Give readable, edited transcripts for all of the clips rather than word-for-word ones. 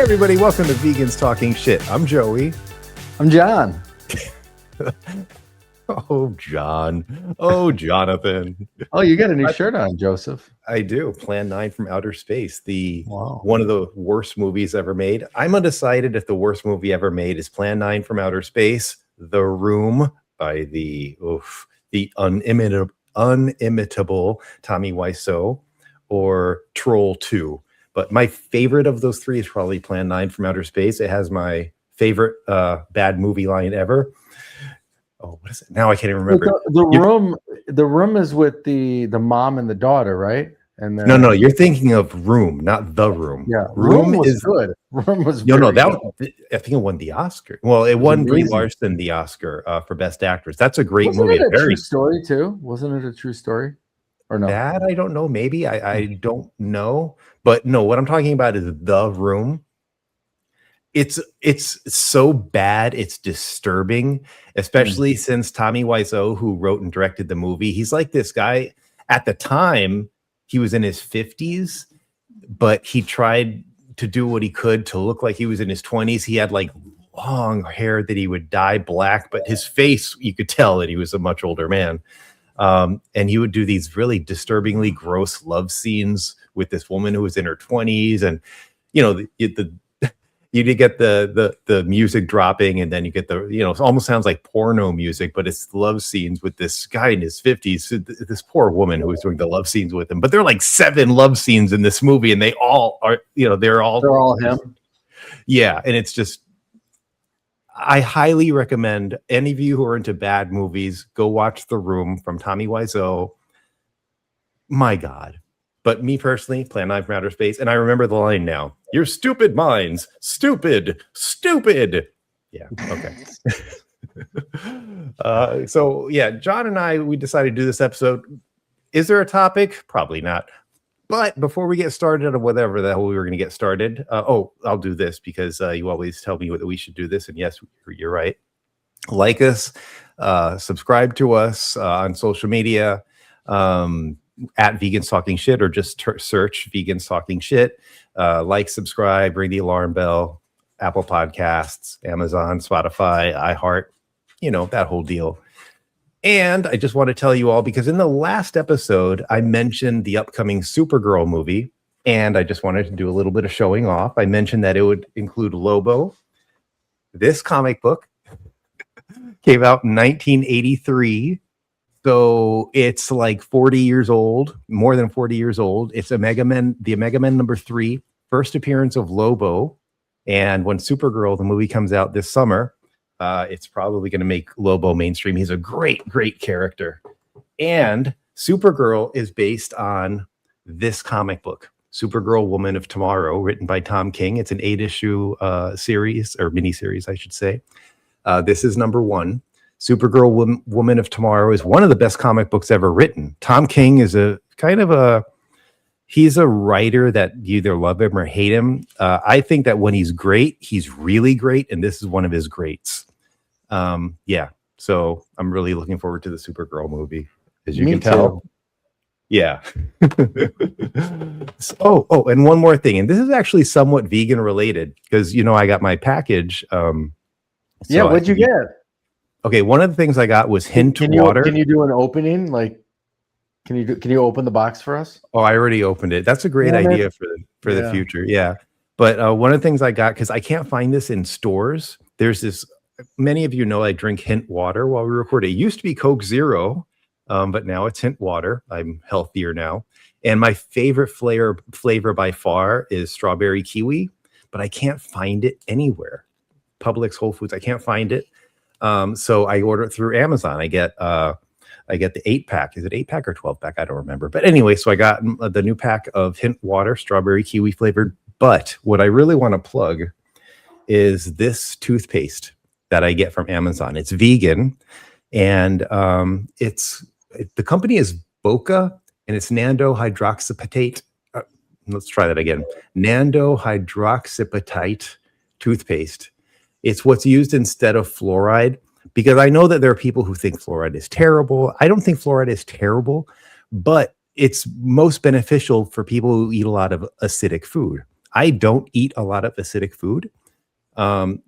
everybody, welcome to Vegans Talking Shit. I'm Joey. I'm John. Oh, John. Oh, Jonathan. Oh, you got a new shirt on, Joseph. I do. Plan 9 from Outer Space, Wow. one of the worst movies ever made. I'm undecided if the worst movie ever made is Plan 9 from Outer Space, The Room by the unimitable Tommy Wiseau, or Troll 2. But my favorite of those three is probably Plan 9 from Outer Space. It has my favorite bad movie line ever. Oh, what is it? Now I can't even remember. The room is with the mom and the daughter, right? And No, you're thinking of Room, not The Room. Yeah, Room was good. Room was no, good. I think it won the Oscar. Well, it won Brie Larson the Oscar for Best Actress. That's a great movie. Wasn't it a true story too? Wasn't it a true story? Or no? That I don't know. Maybe I don't know. But no, what I'm talking about is The Room. It's so bad, it's disturbing, especially since Tommy Wiseau, who wrote and directed the movie, he's like this guy. At the time, he was in his 50s, but he tried to do what he could to look like he was in his 20s. He had like long hair that he would dye black, but his face, you could tell that he was a much older man. And he would do these really disturbingly gross love scenes with this woman who was in her 20s. And, you know, you did get the music dropping, and then you get it almost sounds like porno music, but it's love scenes with this guy in his 50s, this poor woman who was doing the love scenes with him. But there are like 7 love scenes in this movie, and they all are, they're all him. Yeah. And it's just, I highly recommend any of you who are into bad movies, go watch The Room from Tommy Wiseau. My God. But me personally, Plan 9 from Outer Space, and I remember the line now. Your stupid minds, stupid. Yeah, okay. So yeah, John and I, we decided to do this episode. Is there a topic? Probably not. But before we get started on whatever the hell we were going to get started, I'll do this because you always tell me that we should do this, and yes, you're right. Like us, subscribe to us on social media. At Vegans Talking Shit, or just search Vegans Talking Shit. Like, subscribe, ring the alarm bell. Apple Podcasts, Amazon, Spotify, iHeart, that whole deal. And I just want to tell you all, because in the last episode I mentioned the upcoming Supergirl movie, and I just wanted to do a little bit of showing off. I mentioned that it would include Lobo. This comic book came out in 1983. So it's like 40 years old, more than 40 years old. It's the Omega Men number 3, first appearance of Lobo. And when Supergirl, the movie, comes out this summer, it's probably going to make Lobo mainstream. He's a great, great character. And Supergirl is based on this comic book, Supergirl, Woman of Tomorrow, written by Tom King. It's an 8-issue series, or miniseries, I should say. This is number 1. Supergirl, Woman of Tomorrow is one of the best comic books ever written. Tom King is he's a writer that you either love him or hate him. I think that when he's great, he's really great, and this is one of his greats. Yeah, so I'm really looking forward to the Supergirl movie, as you can tell. Yeah. And one more thing, and this is actually somewhat vegan related, because I got my package. What'd you get? Okay, one of the things I got was hint water. Can you do an opening? Like, can you open the box for us? Oh, I already opened it. That's a great idea for the future. Yeah. But one of the things I got, because I can't find this in stores, there's this, many of you know I drink hint water while we record. It used to be Coke Zero, but now it's hint water. I'm healthier now. And my favorite flavor by far is strawberry kiwi, but I can't find it anywhere. Publix, Whole Foods, I can't find it. So I order it through Amazon. I get the 8-pack. Is it 8-pack or 12-pack? I don't remember. But anyway, so I got the new pack of hint water, strawberry kiwi flavored. But what I really want to plug is this toothpaste that I get from Amazon. It's vegan, and the company is Boca, and it's Nando hydroxyapatite. Let's try that again. Nando hydroxyapatite toothpaste. It's what's used instead of fluoride, because I know that there are people who think fluoride is terrible. I don't think fluoride is terrible, but it's most beneficial for people who eat a lot of acidic food. I don't eat a lot of acidic food.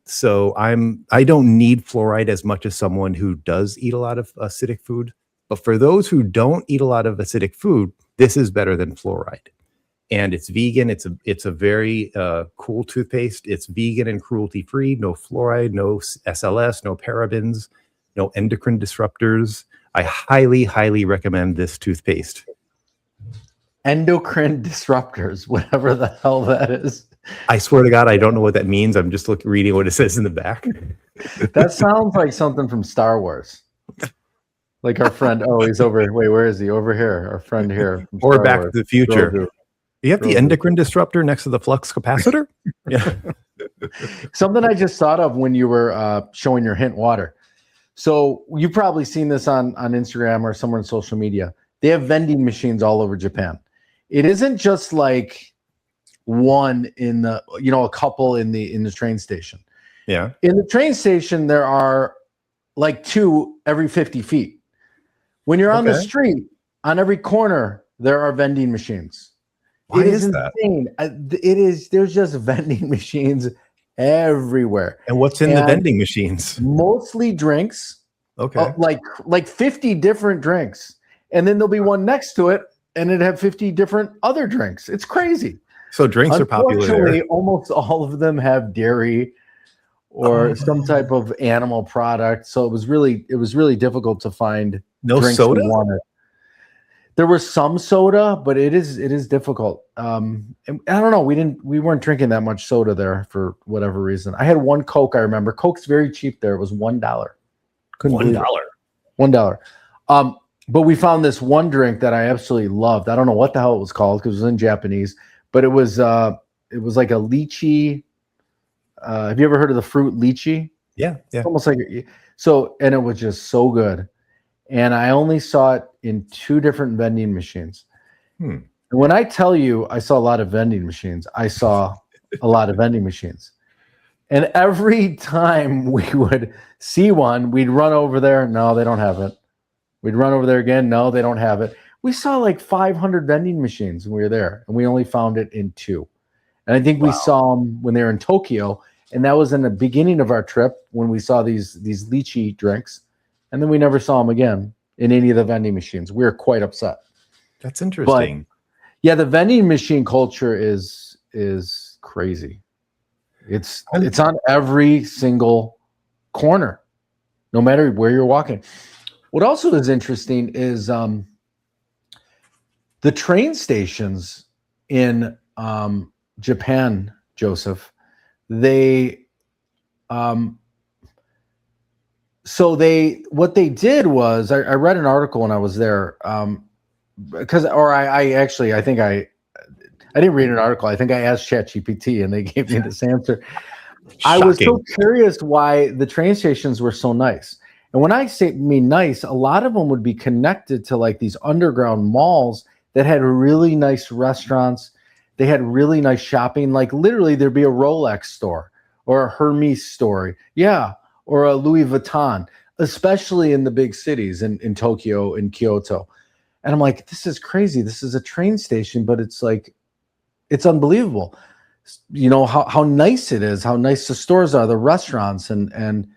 So I don't need fluoride as much as someone who does eat a lot of acidic food. But for those who don't eat a lot of acidic food, this is better than fluoride. And it's vegan. It's a very cool toothpaste. It's vegan and cruelty free. No fluoride, no SLS, no parabens, no endocrine disruptors. I highly, highly recommend this toothpaste. Endocrine disruptors, whatever the hell that is. I swear to God, I don't know what that means. I'm just reading what it says in the back. That sounds like something from Star Wars. Like our friend, he's over. Wait, where is he? Over here. Our friend here. Or Star Back Wars. to the Future. Grogu. You have the endocrine disruptor next to the flux capacitor? Yeah. Something I just thought of when you were showing your hint water. So you've probably seen this on Instagram or somewhere in social media. They have vending machines all over Japan. It isn't just like one in the, a couple in the train station. Yeah. In the train station, there are like 2 every 50 feet. When you're on the street, on every corner, there are vending machines. Why is that? Insane. There's just vending machines everywhere. And what's in the vending machines? Mostly drinks. Okay. Like 50 different drinks. And then there'll be one next to it, and it'd have 50 different other drinks. It's crazy. So drinks are popular there. Almost all of them have dairy or some type of animal product. So it was really difficult to find drinks soda? we wanted. There was some soda, but it is difficult. And I don't know. We weren't drinking that much soda there for whatever reason. I had one Coke. I remember Coke's very cheap there. It was $1. $1. $1. But we found this one drink that I absolutely loved. I don't know what the hell it was called because it was in Japanese, but it was like a lychee. Have you ever heard of the fruit lychee? Yeah. It's almost like so, and it was just so good. And I only saw it in 2 different vending machines. And when I tell you I saw a lot of vending machines, I saw a lot of vending machines. And every time we would see one, we'd run over there. No, they don't have it. We'd run over there again. No, they don't have it. We saw like 500 vending machines when we were there, and we only found it in 2. And I think we saw them when they were in Tokyo, and that was in the beginning of our trip when we saw these lychee drinks. And then we never saw them again in any of the vending machines. We were quite upset. That's interesting. But, yeah, the vending machine culture is crazy. It's on every single corner, no matter where you're walking. What also is interesting is the train stations in Japan, Joseph. What they did was I read an article when I was there I didn't read an article. I think I asked ChatGPT and they gave me this answer. I was so curious why the train stations were so nice. And when I mean nice, a lot of them would be connected to like these underground malls that had really nice restaurants. They had really nice shopping. Like literally there'd be a Rolex store or a Hermes store. Yeah. Or a Louis Vuitton, especially in the big cities in Tokyo and Kyoto. And I'm like, this is crazy. This is a train station, but it's like, it's unbelievable. You know, how nice it is, how nice the stores are, the restaurants, and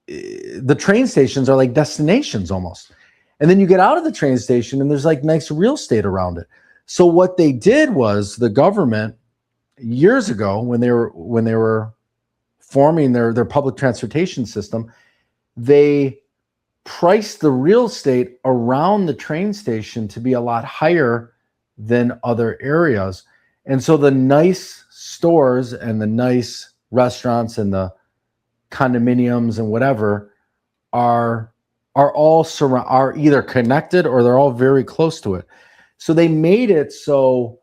the train stations are like destinations almost. And then you get out of the train station and there's like nice real estate around it. So what they did was the government years ago when they were forming their public transportation system, they priced the real estate around the train station to be a lot higher than other areas. And so the nice stores and the nice restaurants and the condominiums and whatever are either connected or they're all very close to it. So they made it so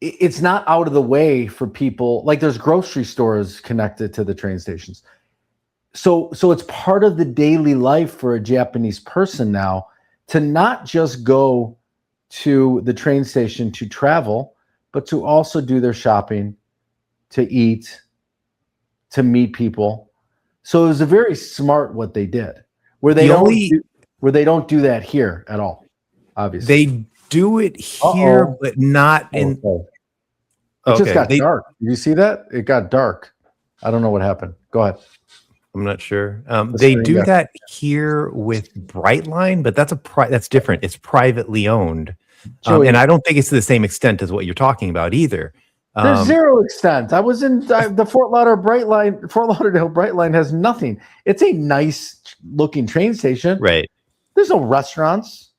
it's not out of the way for people. Like there's grocery stores connected to the train stations. So it's part of the daily life for a Japanese person now to not just go to the train station to travel, but to also do their shopping, to eat, to meet people. So it was a very smart what they did, where they don't do that here at all. Obviously, they do it here, but not in. Okay. It just got dark. Did you see that? It got dark. I don't know what happened. Go ahead. I'm not sure. They do that here with Brightline, but that's different. It's privately owned, and I don't think it's to the same extent as what you're talking about either. There's zero extent. I was in the Fort Lauderdale Brightline has nothing. It's a nice looking train station. Right. There's no restaurants.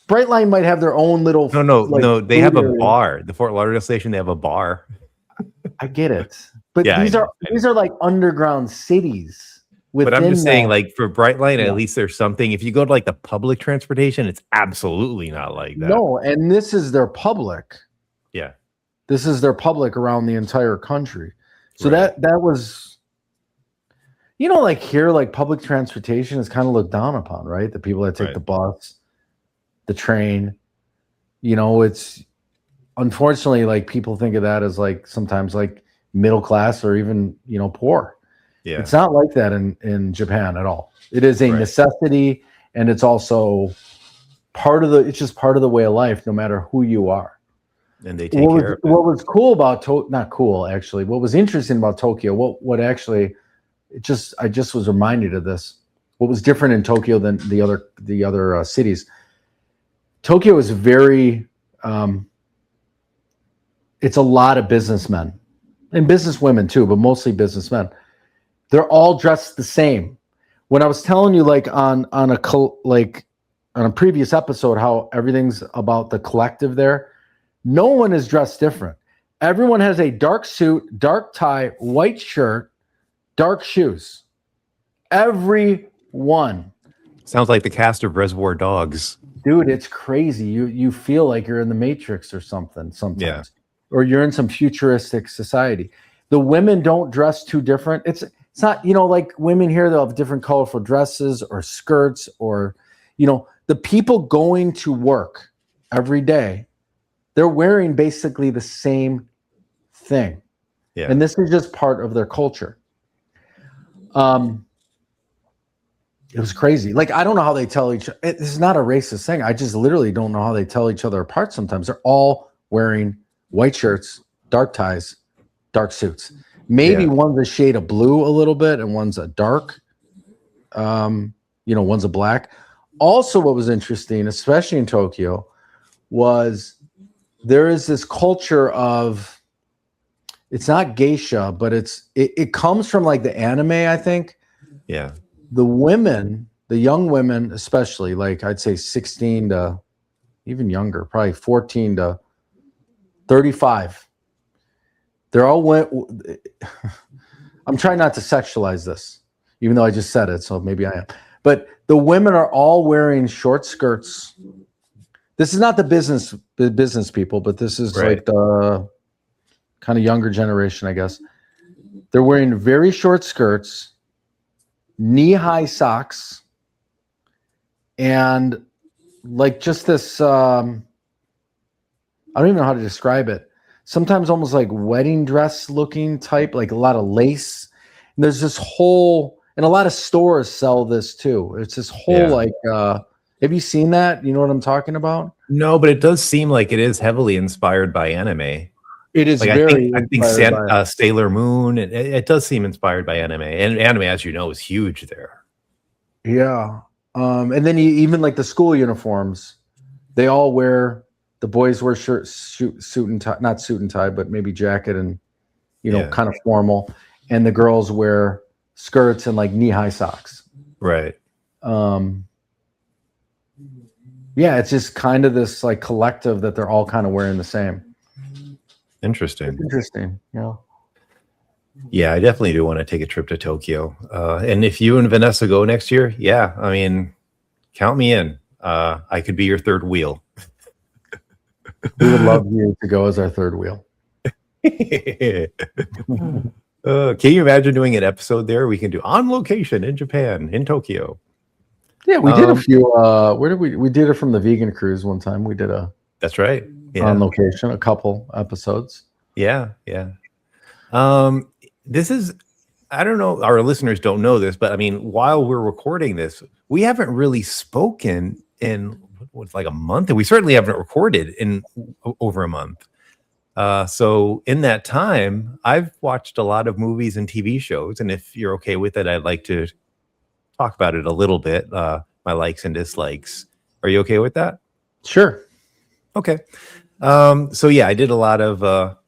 Brightline might have their own little. No. They have a bar. The Fort Lauderdale station, they have a bar. I get it, but these are like underground cities. But I'm just saying, like for Brightline, at least there's something. If you go to like the public transportation, it's absolutely not like that. No, and this is their public. Yeah, this is their public around the entire country. So that was, like here, like public transportation is kind of looked down upon, right? The people that take the bus, the train, it's unfortunately like people think of that as like sometimes like middle class or even, poor. Yeah. It's not like that in Japan at all. It is a necessity, and it's also it's just part of the way of life, no matter who you are. And they take care of it. What was cool about not cool, actually. What was interesting about Tokyo, what actually I just was reminded of this. What was different in Tokyo than the other cities. Tokyo is very it's a lot of businessmen and businesswomen too, but mostly businessmen. They're all dressed the same. When I was telling you, like on a previous episode, how everything's about the collective there, no one is dressed different. Everyone has a dark suit, dark tie, white shirt, dark shoes. Everyone. Sounds like the cast of Reservoir Dogs. Dude, it's crazy. You feel like you're in the Matrix or something sometimes, or you're in some futuristic society. The women don't dress too different. It's not, like women here, they'll have different colorful dresses or skirts or, the people going to work every day, they're wearing basically the same thing. Yeah. And this is just part of their culture. It was crazy. Like, I don't know how they tell each other. This is not a racist thing. I just literally don't know how they tell each other apart sometimes. They're all wearing white shirts, dark ties, dark suits. Maybe one's a shade of blue a little bit and one's a dark, one's a black. Also, what was interesting, especially in Tokyo, was there is this culture of, it's not geisha, but it comes from like the anime, I think. Yeah. The women, the young women, especially, like I'd say 16 to even younger, probably 14 to 35. They're all I'm trying not to sexualize this, even though I just said it, so maybe I am. But the women are all wearing short skirts. This is not the business people, but this is like the kind of younger generation, I guess. They're wearing very short skirts, knee-high socks, and like just this, I don't even know how to describe it. Sometimes almost like wedding dress looking type, like a lot of lace. And there's this whole, and a lot of stores sell this too. It's this whole like, have you seen that? You know what I'm talking about? No, but it does seem like it is heavily inspired by anime. It is like, very. I think Sailor Moon. It does seem inspired by anime, and anime, as you know, is huge there. Yeah, and then even like the school uniforms, they all wear. The boys wear suit and tie, not suit and tie, but maybe jacket and kind of formal, and the girls wear skirts and like knee-high socks. Right. Yeah, it's just kind of this like collective that they're all kind of wearing the same. Interesting. Yeah. Yeah, I definitely do want to take a trip to Tokyo. And if you and Vanessa go next year, I mean, count me in. I could be your third wheel. We would love you to go as our third wheel. Can you imagine doing an episode there? We can do on location in Japan, in Tokyo. Yeah, we did a few. Where did we did it from the vegan cruise one time. We did That's right. On location, a couple episodes. Yeah. This is, I don't know, our listeners don't know this, but I mean, while we're recording this, we haven't really spoken in was like a month, and we certainly haven't recorded in over a month. So in that time, I've watched a lot of movies and TV shows, and if you're okay with it, I'd like to talk about it a little bit, my likes and dislikes. Are you okay with that? Sure. Okay. So yeah, I did a lot of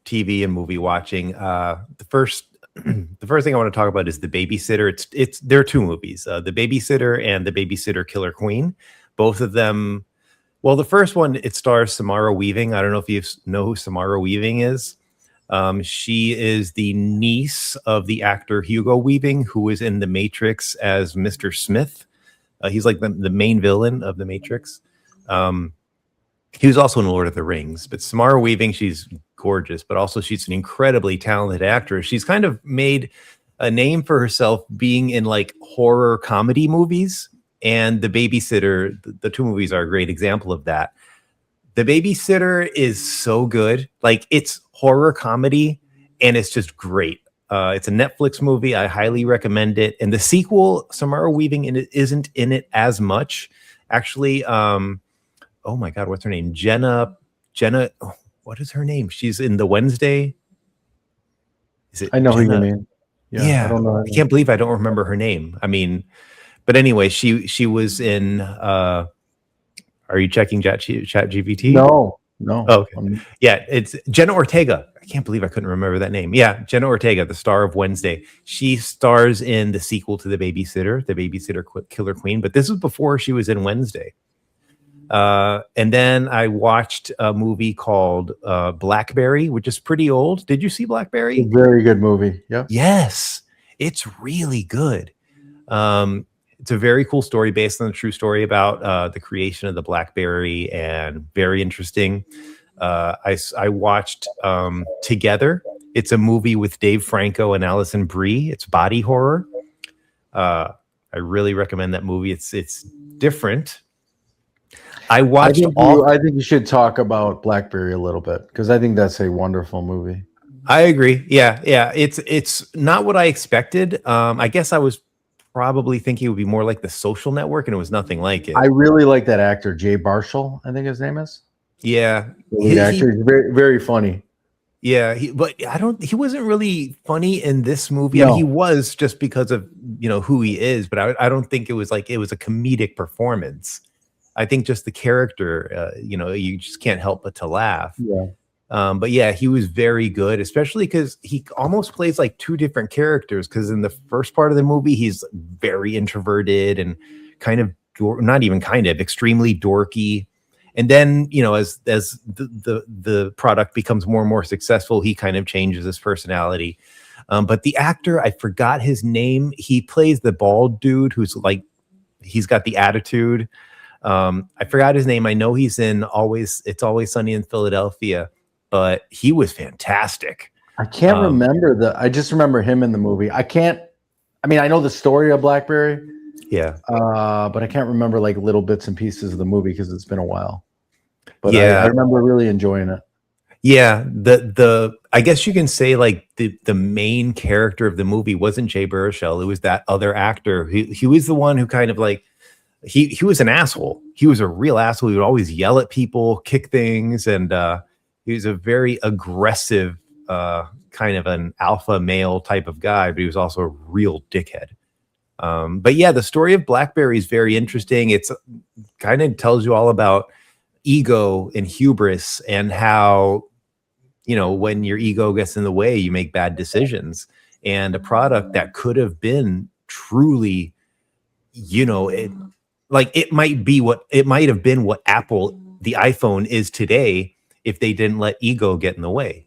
TV and movie watching. The first thing I want to talk about is The Babysitter. There are two movies, The Babysitter and The Babysitter Killer Queen. Both of them. Well, the first one, it stars Samara Weaving. I don't know if you know who Samara Weaving is. She is the niece of the actor Hugo Weaving, who was in The Matrix as Mr. Smith. He's like the main villain of The Matrix. He was also in Lord of the Rings. But Samara Weaving, she's gorgeous, but also she's an incredibly talented actress. She's kind of made a name for herself being in like horror comedy movies. And The Babysitter, the two movies are a great example of that. The Babysitter is so good. Like, it's horror comedy and it's just great. It's a Netflix movie. I highly recommend it. And the sequel, Samara Weaving isn't in it as much. Actually, oh my God, what's her name? Jenna, oh, what is her name? She's in The Wednesday. Is it? I know Jenna? who you mean. Yeah. I don't know. I can't believe I don't remember her name. I mean, but anyway, she was in. Are you checking Chat GPT? No. Oh, okay. Yeah, it's Jenna Ortega. I can't believe I couldn't remember that name. Yeah, Jenna Ortega, the star of Wednesday. She stars in the sequel to The Babysitter Killer Queen. But this was before she was in Wednesday. And then I watched a movie called Blackberry, which is pretty old. Did you see Blackberry? It's a very good movie. Yeah. Yes, it's really good. It's a very cool story based on a true story about the creation of the BlackBerry, and very interesting. I watched Together. It's a movie with Dave Franco and Alison Brie. It's body horror. I really recommend that movie. It's different. I think you should talk about BlackBerry a little bit, because I think that's a wonderful movie. I agree. Yeah. It's not what I expected. I guess I was probably thinking it would be more like The Social Network, and it was nothing like it. I really like that actor, Jay Baruchel, I think his name is. Yeah, the actor is very, very funny. Yeah, he wasn't really funny in this movie. No. I mean, he was, just because of who he is, but I don't think it was a comedic performance. I think just the character, you just can't help but to laugh. Yeah. But yeah, he was very good, especially because he almost plays like two different characters. Because in the first part of the movie, he's very introverted and kind of not even kind of extremely dorky. And then, as the product becomes more and more successful, he kind of changes his personality. But the actor, I forgot his name. He plays the bald dude who's like, he's got the attitude. I forgot his name. I know he's in It's Always Sunny in Philadelphia, but he was fantastic. I can't remember I just remember him in the movie. I know the story of BlackBerry. Yeah. But I can't remember like little bits and pieces of the movie because it's been a while. But yeah, I remember really enjoying it. Yeah. I guess you can say like the main character of the movie wasn't Jay Baruchel. It was that other actor. He was the one who kind of like, he was an asshole. He was a real asshole. He would always yell at people, kick things, and he was a very aggressive, kind of an alpha male type of guy, but he was also a real dickhead. But yeah, the story of BlackBerry is very interesting. It's kind of tells you all about ego and hubris, and how, when your ego gets in the way, you make bad decisions. And a product that could have been truly, it might have been what Apple, the iPhone, is today, if they didn't let ego get in the way,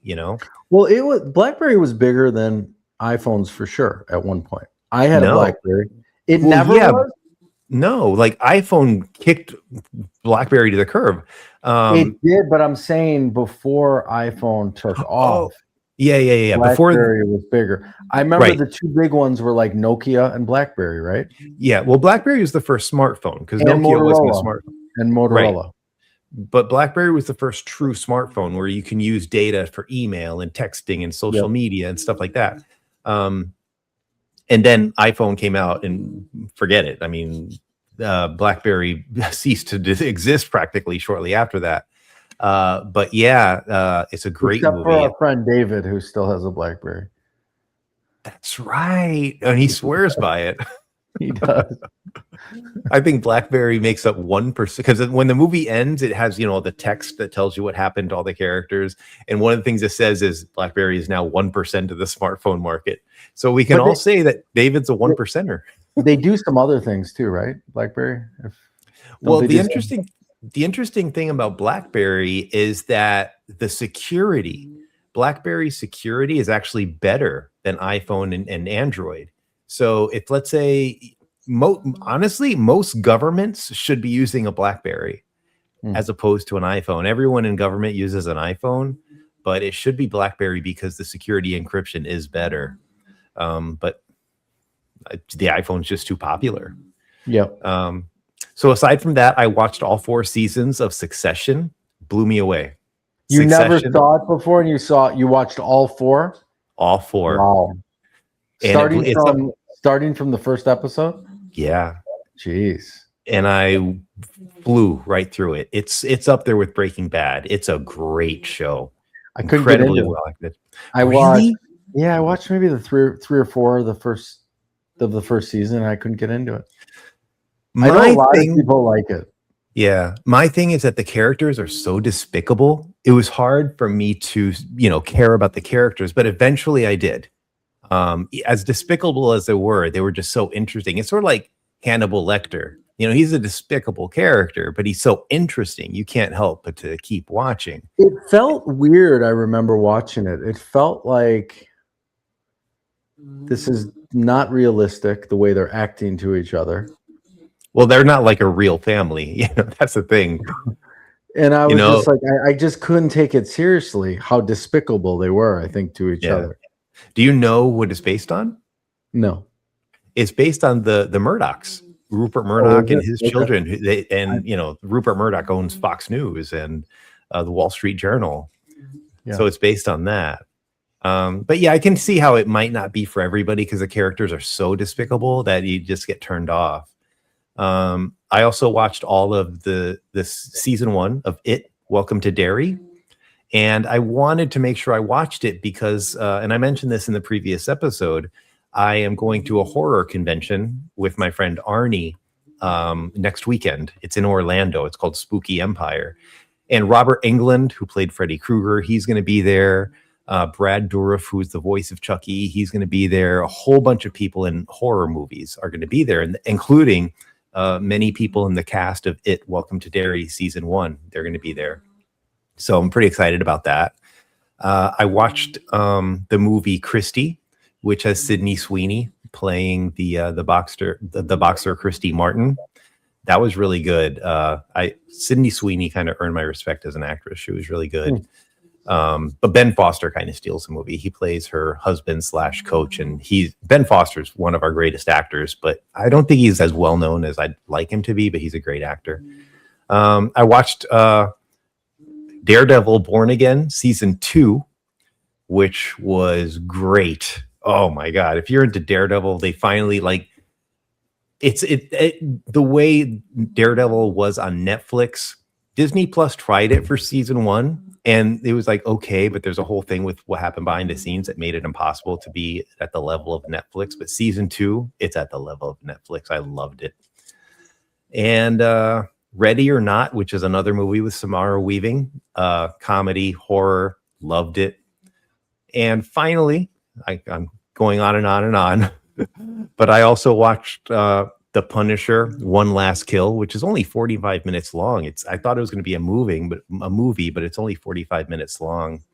Well, BlackBerry was bigger than iPhones for sure at one point. I had a BlackBerry. It never was. No, like iPhone kicked BlackBerry to the curb. It did, but I'm saying before iPhone took off. Yeah. BlackBerry was bigger. I remember the two big ones were like Nokia and BlackBerry, right? Yeah, well, BlackBerry was the first smartphone, because Nokia wasn't a smartphone. And Motorola. Right. But BlackBerry was the first true smartphone where you can use data for email and texting and social media and stuff like that. And then iPhone came out, and forget it. I mean, BlackBerry ceased to exist practically shortly after that. But yeah, it's a great Except for movie. our friend David, who still has a BlackBerry. That's right, and he swears by it. He does. I think BlackBerry makes up 1% because when the movie ends, it has the text that tells you what happened to all the characters, and one of the things it says is BlackBerry is now 1% of the smartphone market. So we can all say that David's a 1%er. They do some other things too, right? BlackBerry. Well, the interesting thing about BlackBerry is that the security, BlackBerry security, is actually better than iPhone and Android. So if, let's say, honestly, most governments should be using a BlackBerry as opposed to an iPhone. Everyone in government uses an iPhone, but it should be BlackBerry because the security encryption is better. But the iPhone's just too popular. Yep. So aside from that, I watched all 4 seasons of Succession. Blew me away. You never saw it before, and you watched all 4? All 4. Wow. Starting from the first episode? Yeah. Jeez. And I flew right through it. It's up there with Breaking Bad. It's a great show. I couldn't get into it. I watched maybe the three or four of the first season, and I couldn't get into it. I know a lot of people like it. Yeah. My thing is that the characters are so despicable. It was hard for me to, care about the characters, but eventually I did. As despicable as they were just so interesting. It's sort of like Hannibal Lecter. He's a despicable character, but he's so interesting. You can't help but to keep watching. It felt weird. I remember watching it. It felt like this is not realistic, the way they're acting to each other. Well, they're not like a real family. That's the thing. And I was just like, I just couldn't take it seriously how despicable they were, I think, to each other. Do you know what it's based on? No. It's based on the Murdochs, Rupert Murdoch and his children. Rupert Murdoch owns Fox News and the Wall Street Journal. Yeah. So it's based on that. But yeah, I can see how it might not be for everybody because the characters are so despicable that you just get turned off. I also watched all of this season 1 of It, Welcome to Derry. And I wanted to make sure I watched it because, and I mentioned this in the previous episode, I am going to a horror convention with my friend Arnie next weekend. It's in Orlando. It's called Spooky Empire. And Robert Englund, who played Freddy Krueger, he's going to be there. Brad Dourif, who's the voice of Chucky, he's going to be there. A whole bunch of people in horror movies are going to be there, including many people in the cast of It, Welcome to Derry season 1. They're going to be there. So I'm pretty excited about that. I watched the movie Christie, which has Sydney Sweeney playing the boxer Christy Martin. That was really good. Sydney Sweeney kind of earned my respect as an actress. She was really good. But Ben Foster kind of steals the movie. He plays her husband / coach, and Ben Foster's one of our greatest actors, but I don't think he's as well known as I'd like him to be, but he's a great actor. I watched Daredevil Born Again season 2, which was great. Oh my God. If you're into Daredevil, they finally the way Daredevil was on Netflix, Disney Plus tried it for season 1. And it was like, okay, but there's a whole thing with what happened behind the scenes that made it impossible to be at the level of Netflix. But season 2, it's at the level of Netflix. I loved it. And Ready or Not, which is another movie with Samara Weaving, comedy, horror, loved it. And finally, I'm going on and on and on, but I also watched The Punisher, One Last Kill, which is only 45 minutes long. I thought it was going to be a movie, but it's only 45 minutes long.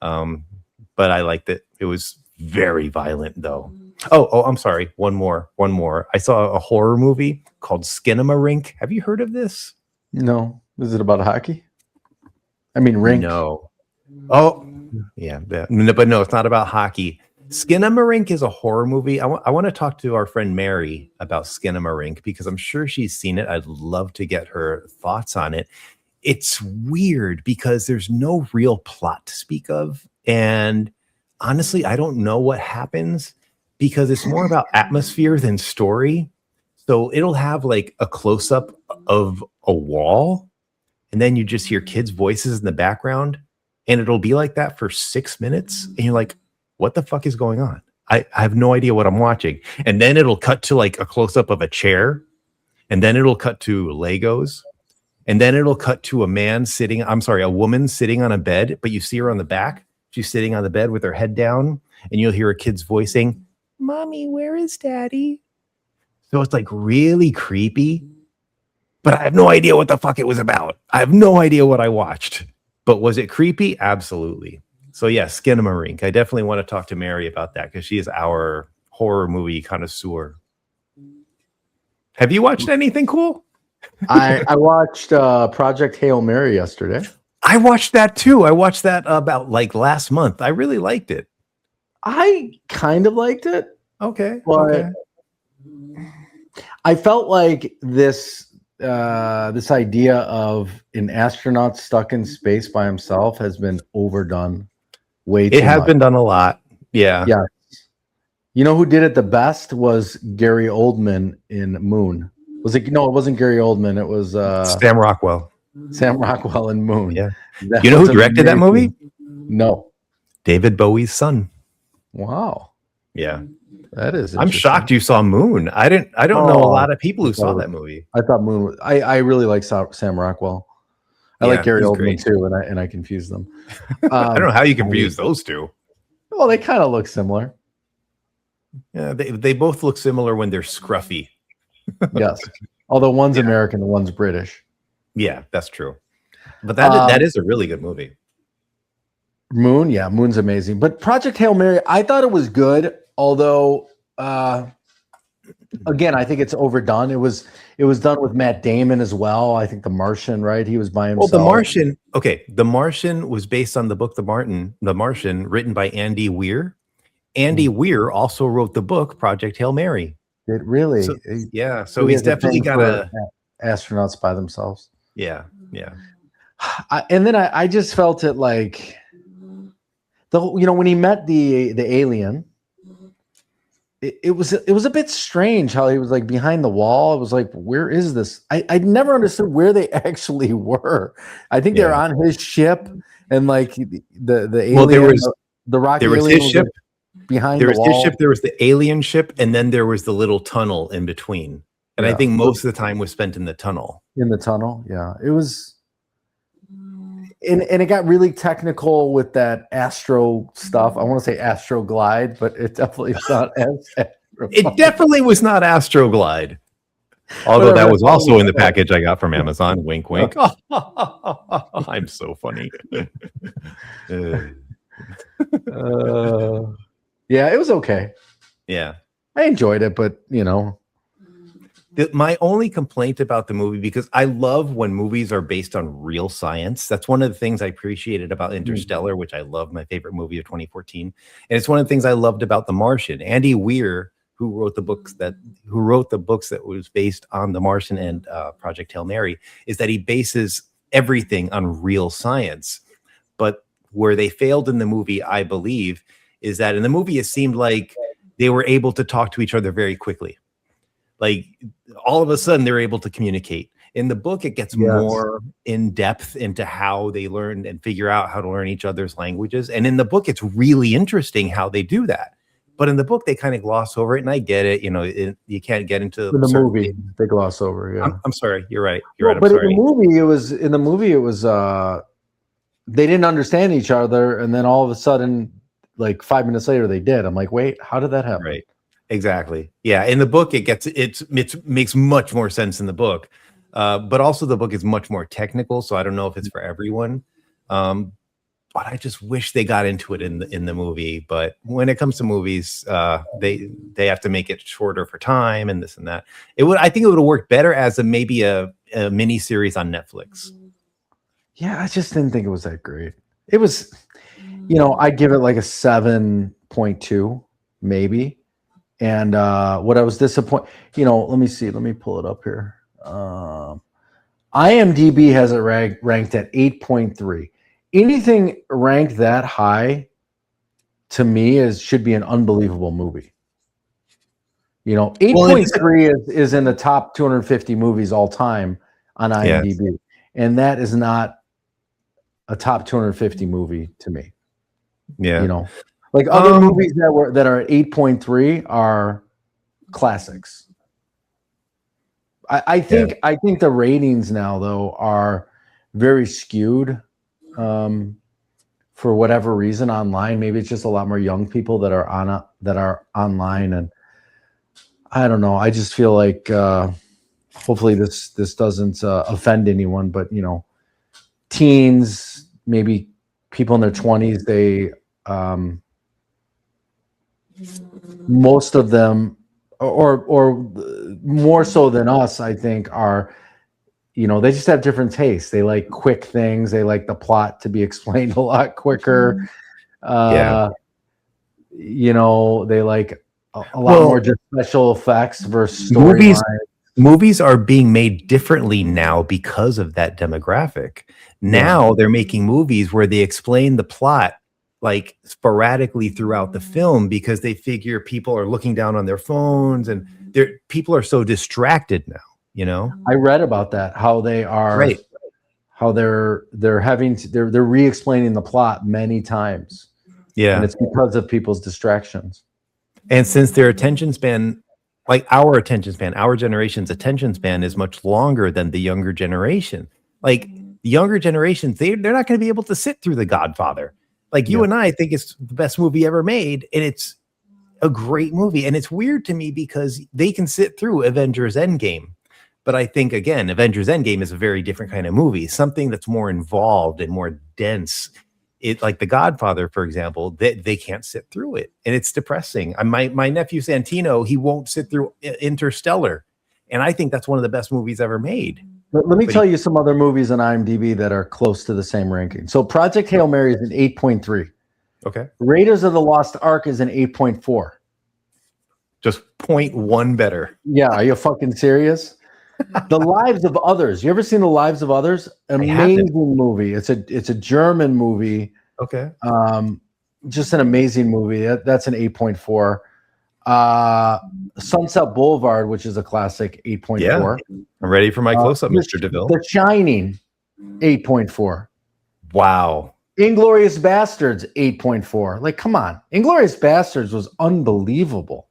But I liked it. It was very violent, though. Oh, I'm sorry. One more. I saw a horror movie called Skinamarink. Have you heard of this? No. Is it about hockey? I mean, rink. No. Oh, yeah. But no, it's not about hockey. Skinamarink is a horror movie. I want to talk to our friend Mary about Skinamarink because I'm sure she's seen it. I'd love to get her thoughts on it. It's weird because there's no real plot to speak of. And honestly, I don't know what happens because it's more about atmosphere than story. So it'll have like a close up of a wall, and then you just hear kids' voices in the background, and it'll be like that for 6 minutes. And you're like, what the fuck is going on? I have no idea what I'm watching. And then it'll cut to like a close up of a chair, and then it'll cut to Legos, and then it'll cut to a woman sitting on a bed, but you see her on the back. She's sitting on the bed with her head down, and you'll hear a kid's voicing, "Mommy, where is Daddy?" So it's like really creepy, but I have no idea what the fuck it was about. I have no idea what I watched, but was it creepy? Absolutely. So yeah, Skinamarink. I definitely want to talk to Mary about that because she is our horror movie connoisseur. Have you watched anything cool? I watched Project Hail Mary yesterday. I watched that too. I watched that about like last month. I really liked it. I kind of liked it. Okay. But okay. I felt like this idea of an astronaut stuck in space by himself has been overdone way too much. It has been done a lot. Yeah. Yeah. You know who did it the best was Gary Oldman in Moon. Was it? No, it wasn't Gary Oldman. It was Sam Rockwell. Sam Rockwell in Moon. Yeah. That You know was who directed that movie? No. David Bowie's son. Wow. Yeah. That is. I'm shocked you saw Moon. I don't know a lot of people who saw that movie. I thought Moon was, I really like Sam Rockwell. I like Gary Oldman great. too, and I confuse them. I don't know how you confuse those two. Well, they kind of look similar. Yeah, they both look similar when they're scruffy. Yes. Although one's American and one's British. Yeah, that's true. But that is a really good movie. Moon, yeah, Moon's amazing. But Project Hail Mary, I thought it was good, although again, I think it's overdone. It was done with Matt Damon as well. I think The Martian, right? He was by himself. Well, The Martian was based on the book The Martian, written by Andy Weir. Andy Weir also wrote the book Project Hail Mary. It really? So he's definitely got astronauts by themselves. Yeah. And then I just felt it like when he met the alien, it was a bit strange how he was like behind the wall. It was like, where is this? I never understood where they actually were. I think they're on his ship, and like the alien. Well, there was the rocket. There was his ship behind. There was his ship. There was the alien ship, and then there was the little tunnel in between. And I think most of the time was spent in the tunnel. In the tunnel, yeah, it was. And it got really technical with that astro stuff. I want to say astro glide, but it definitely is not as astro. It definitely was not Astroglide. Although that was also in the package I got from Amazon. Wink, wink. I'm so funny. Yeah, it was okay. Yeah. I enjoyed it, but my only complaint about the movie, because I love when movies are based on real science. That's one of the things I appreciated about Interstellar, which I love, my favorite movie of 2014. And it's one of the things I loved about The Martian. Andy Weir, who wrote the books that was based on The Martian and Project Hail Mary, is that he bases everything on real science. But where they failed in the movie, I believe, is that in the movie, it seemed like they were able to talk to each other very quickly. Like all of a sudden they're able to communicate. In the book, it gets more in depth into how they learn and figure out how to learn each other's languages. And in the book, it's really interesting how they do that. But in the book, they kind of gloss over it. And I get it. You can't get into the movie. They gloss over. Yeah. I'm sorry. You're right. You're right. I'm but sorry. in the movie, it was they didn't understand each other. And then all of a sudden, like 5 minutes later, they did. I'm like, wait, how did that happen? Right. Exactly. Yeah. In the book, it makes much more sense in the book. But also the book is much more technical. So I don't know if it's for everyone. But I just wish they got into it in the movie. But when it comes to movies, they have to make it shorter for time and this and that. I think it would have worked better as maybe a mini series on Netflix. Yeah, I just didn't think it was that great. It was, I'd give it like a 7.2, maybe. And what I was disappointed, let me see. Let me pull it up here. IMDb has it ranked at 8.3. Anything ranked that high, to me, should be an unbelievable movie. 8.3 is in the top 250 movies all time on IMDb. Yes. And that is not a top 250 movie to me. Yeah. Like other movies that are at 8.3 are classics. I think the ratings now though are very skewed for whatever reason online. Maybe it's just a lot more young people that are online, and I don't know. I just feel like hopefully this doesn't offend anyone, but teens, maybe people in their 20s, they most of them, or more so than us, I think, are they just have different tastes. They like quick things. They like the plot to be explained a lot quicker. They like a lot more just special effects versus storyline. Movies are being made differently now because of that demographic. Now they're making movies where they explain the plot like sporadically throughout the film because they figure people are looking down on their phones and people are so distracted now. I read about that, how they are, how they're re-explaining the plot many times. Yeah. And it's because of people's distractions. And since their attention span, like our generation's attention span is much longer than the younger generation. Like the younger generations, they're not going to be able to sit through The Godfather. Like you and I think it's the best movie ever made, and it's a great movie. And it's weird to me because they can sit through Avengers Endgame. But I think, again, Avengers Endgame is a very different kind of movie, something that's more involved and more dense. It, like The Godfather, for example, they can't sit through it. And it's depressing. My nephew Santino, he won't sit through Interstellar. And I think that's one of the best movies ever made. Let me tell you some other movies on IMDb that are close to the same ranking. So Project Hail Mary is an 8.3. Okay. Raiders of the Lost Ark is an 8.4. Just 0.1 better. Yeah, are you fucking serious? The Lives of Others. You ever seen The Lives of Others? Amazing movie. It's a German movie. Okay. Just an amazing movie. That's an 8.4. Sunset Boulevard, which is a classic, 8.4. Yeah. I'm ready for my close-up, Mr. DeVille. The Shining, 8.4. Wow. Inglourious Bastards, 8.4. Like, come on. Inglourious Bastards was unbelievable.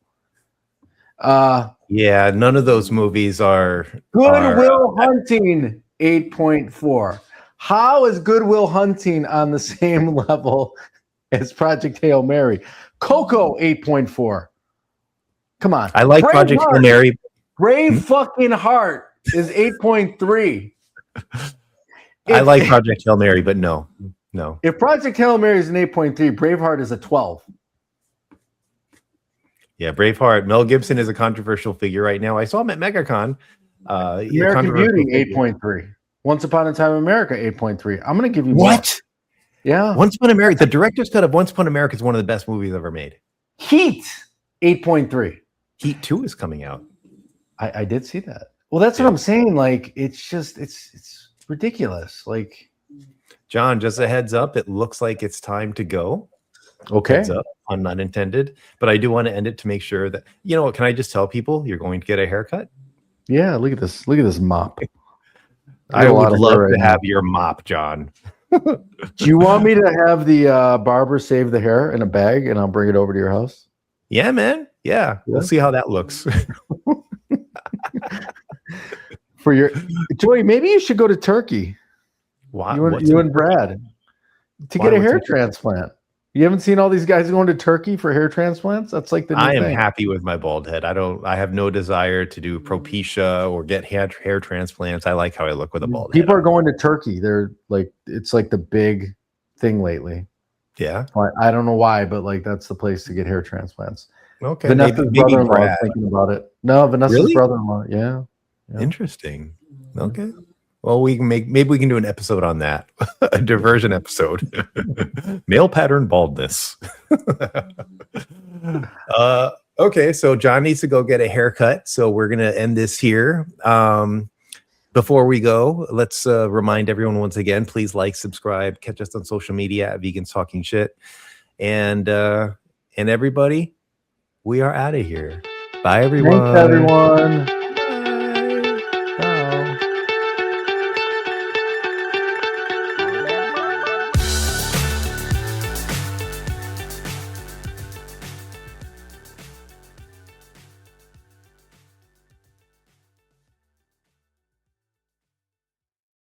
Yeah, none of those movies are Good Will Hunting, 8.4. How is Good Will Hunting on the same level as Project Hail Mary? Coco, 8.4. Come on. I like Project Hail Mary. Brave fucking Heart is 8.3. I like Project Hail Mary, but no. If Project Hail Mary is an 8.3, Braveheart is a 12. Yeah, Braveheart. Mel Gibson is a controversial figure right now. I saw him at MegaCon. American Beauty, 8.3. Once Upon a Time in America, 8.3. I'm going to give you what? More. Yeah. Once Upon America. The director's cut of Once Upon America is one of the best movies ever made. Heat, 8.3. Heat 2 is coming out. I did see that. Well, that's what I'm saying. Like, it's ridiculous. Like, John, just a heads up. It looks like it's time to go. Okay. Heads up, pun not intended. But I do want to end it to make sure that, can I just tell people you're going to get a haircut? Yeah, look at this. Look at this mop. I would love to have your mop, John. Do you want me to have the barber save the hair in a bag and I'll bring it over to your house? Yeah, man. Yeah. We'll see how that looks. For your Joey, maybe you should go to Turkey. Why? You and Brad to get a hair transplant. You haven't seen all these guys going to Turkey for hair transplants? That's like the new thing. I am happy with my bald head. I have no desire to do propecia or get hair transplants. I like how I look with a bald head. People are going to Turkey. They're like, it's like the big thing lately. Yeah. I don't know why, but like that's the place to get hair transplants. Okay. Vanessa's brother-in-law is thinking about it. No, Vanessa's brother-in-law. Yeah. Interesting. Okay. Well, maybe we can do an episode on that, a diversion episode. Male pattern baldness. Okay, so John needs to go get a haircut, so we're gonna end this here. Before we go, let's remind everyone once again: please like, subscribe, catch us on social media at Vegans Talking Shit, and everybody, we are out of here. Bye, everyone. Thanks, everyone.